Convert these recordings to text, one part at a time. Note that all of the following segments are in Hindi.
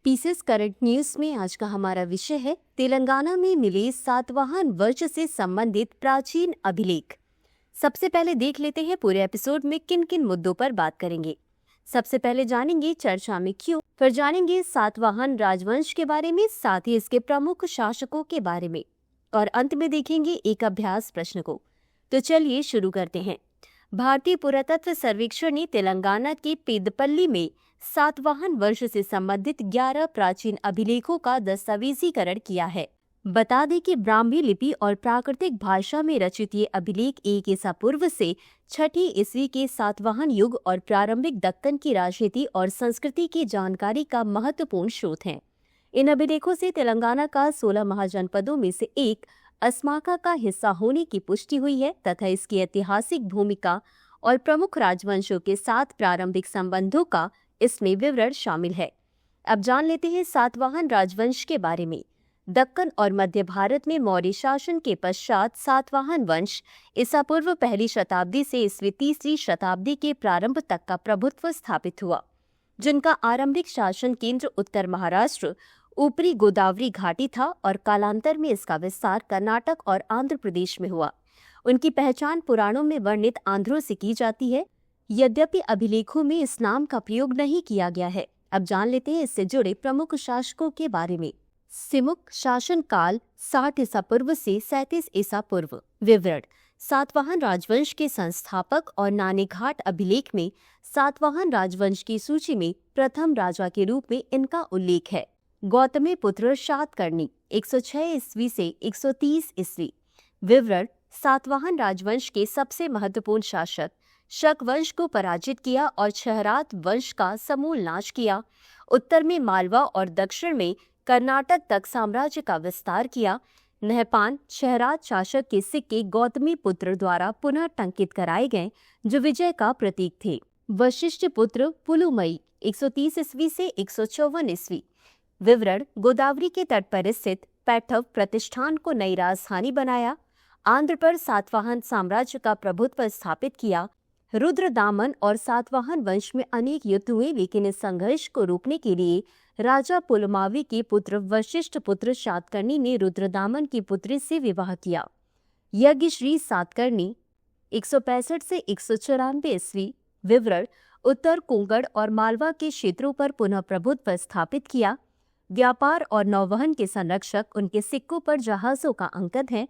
पीसेस करंट न्यूज में आज का हमारा विषय है तेलंगाना में मिले सातवाहन वर्ष से संबंधित प्राचीन अभिलेख। सबसे पहले देख लेते हैं पूरे एपिसोड में किन किन मुद्दों पर बात करेंगे। सबसे पहले जानेंगे चर्चा में क्यों, फिर जानेंगे सातवाहन राजवंश के बारे में, साथ ही इसके प्रमुख शासकों के बारे में, और अंत में देखेंगे एक अभ्यास प्रश्न को। तो चलिए शुरू करते हैं। भारतीय पुरातत्व सर्वेक्षण ने तेलंगाना के पेदपल्ली में सातवाहन वर्ष से संबंधित 11 प्राचीन अभिलेखों का दस्तावेजीकरण किया है। बता दें कि ब्राह्मी लिपि और प्राकृतिक भाषा में रचित ये अभिलेख 1 ईसा पूर्व से 6ठी ईस्वी के सातवाहन युग और प्रारंभिक दक्कन की राजनीति और संस्कृति की जानकारी का महत्वपूर्ण स्रोत हैं। इन अभिलेखों से तेलंगाना का 16 महाजनपदों में से एक अस्माका का हिस्सा होने की पुष्टि हुई है तथा इसकी ऐतिहासिक भूमिका और प्रमुख राजवंशों के साथ प्रारंभिक संबंधों का इसमें विवरण शामिल है। अब जान लेते हैं सातवाहन राजवंश के बारे में। दक्कन और मध्य भारत में मौर्य शासन के पश्चात सातवाहन वंश ईसा पूर्व 1ली शताब्दी से ईस्वी 3री शताब्दी के प्रारंभ तक का प्रभुत्व स्थापित हुआ, जिनका आरंभिक शासन केंद्र उत्तर महाराष्ट्र ऊपरी गोदावरी घाटी था और कालांतर में इसका विस्तार कर्नाटक और आंध्र प्रदेश में हुआ। उनकी पहचान पुराणों में वर्णित आंध्रों से की जाती है, यद्यपि अभिलेखों में इस नाम का प्रयोग नहीं किया गया है। अब जान लेते हैं इससे जुड़े प्रमुख शासकों के बारे में। सिमुक शासन काल 60 ईसा पूर्व से 37 ईसा पूर्व। विवरण। सातवाहन राजवंश के संस्थापक और नानेघाट अभिलेख में सातवाहन राजवंश की सूची में प्रथम राजा के रूप में इनका उल्लेख है। गौतमी पुत्र शातकर्णी 106 ईस्वी से 130 ईस्वी। विवरण। सातवाहन राजवंश के सबसे महत्वपूर्ण शासक शक वंश को पराजित किया और छहरात वंश का समूल नाश किया। उत्तर में मालवा और दक्षिण में कर्नाटक तक साम्राज्य का विस्तार किया। नहपान छहरात शासक के सिक्के गौतमी पुत्र द्वारा पुनः टंकित कराए गए, जो विजय का प्रतीक थे। वशिष्ठ पुत्र पुलुमई 130 ईस्वी से 154 ईस्वी। विवरण। गोदावरी के तट पर स्थित पैठव प्रतिष्ठान को नई राजधानी बनाया। आंध्र पर सातवाहन साम्राज्य का प्रभुत्व स्थापित किया। रुद्रदामन और सातवाहन वंश में अनेक युद्ध हुए, लेकिन इस संघर्ष को रोकने के लिए राजा पुलमावी के पुत्र वशिष्ठ पुत्र शातकर्णी ने रुद्रदामन की पुत्री से विवाह किया। यज्ञ श्री सातकर्णी 165 से 194 ईस्वी। विवरण। उत्तर कोंकण और मालवा के क्षेत्रों पर पुनः प्रभुत्व स्थापित किया। व्यापार और नौवहन के संरक्षक उनके सिक्कों पर जहाजों का अंकन है।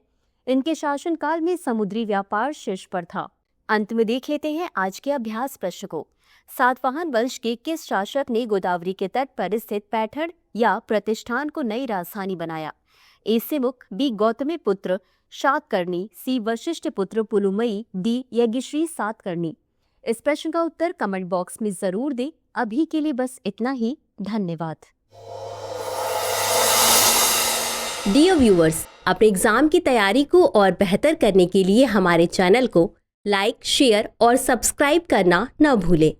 इनके शासनकाल में समुद्री व्यापार शीर्ष पर था। अंत में देख लेते हैं आज के अभ्यास प्रश्न को। सातवाहन वंश के किस शासक ने गोदावरी के तट पर स्थित पैठण या प्रतिष्ठान को नई राजधानी बनाया? ए सिमुक, बी गौतमी पुत्र शातकर्णी, सी वशिष्ठ पुत्र पुलुमई, डी यज्ञश्री सातकर्णी। इस प्रश्न का उत्तर कमेंट बॉक्स में जरूर दें। अभी के लिए बस इतना ही। धन्यवाद। डियर व्यूअर्स, अपने एग्जाम की तैयारी को और बेहतर करने के लिए हमारे चैनल को लाइक, शेयर और सब्सक्राइब करना न भूलें।